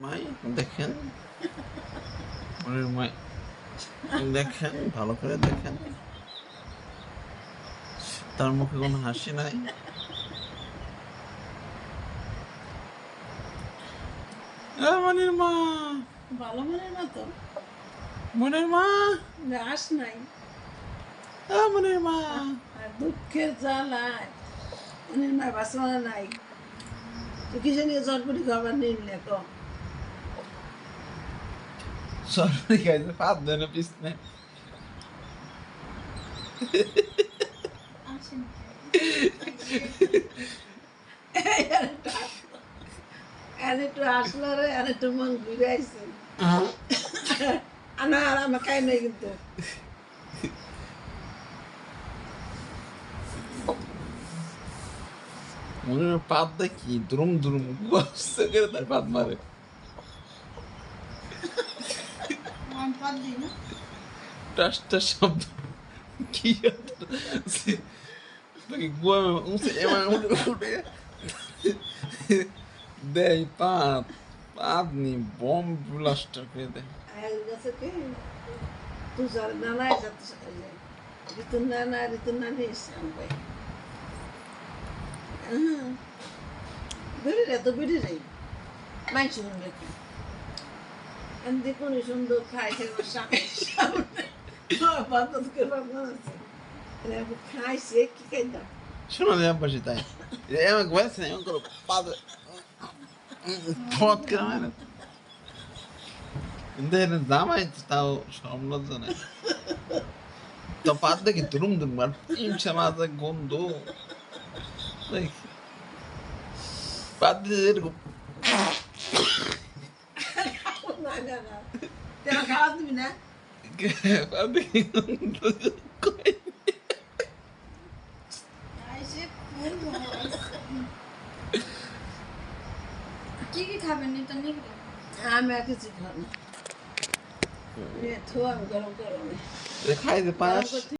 মাই দেখেন, মনের মাই দেখেন, ভালো করে দেখেন, তার মুখে কোনো হাসি নাই। মনের মা, ভালো মনের মতো মনের মা, আস নাই মনের মা, আর দুঃখের জ্বালায় মনের মা বাসনা নাই। তো কিসে নিয়ে জলপুরি খাবার নিলে তো সরি খাইছে পাত দেন পিছনে। আর একটু আসলো রে, আর একটু মন ঘুরে আইছে। আনা আর আমার খাই নাই কিন্তু মনের পাত দেখি দ্রুম দ্রুম গুয়াছে করে তার পাত মারে। টাস টাস শব্দ কি গুয়া উঠে এমন উঠে দেয় পাত পাত নি বম ব্লাস্টার করে দেয়। আয়াল গেছে কি তুই যার নানাই যাচ্ছে ঋতুর নানি এসে ভাই বেড়ে রে তো বেড়ে রে মাই শুনুন রেখে দেখুন সুন্দর খাই খাইছে কি খাইতাম শোনো যে আব্বাসি তাই এমন বলছে এমন করো পাত পথ করে মানে কিন্তু এর জামাই তাও সম্লজ্জ নাই তো পাত দেখি দুরুম দুরুম আর ইমসা মাঝে গন্ধ পাত দিয়ে এরকম খাওয়া দিবি না পাত দেখি গন্ধ কি কি খাবেন এটা নিয়ে আমি আর কিছু খাবো না গরম গরম খাইতে পাস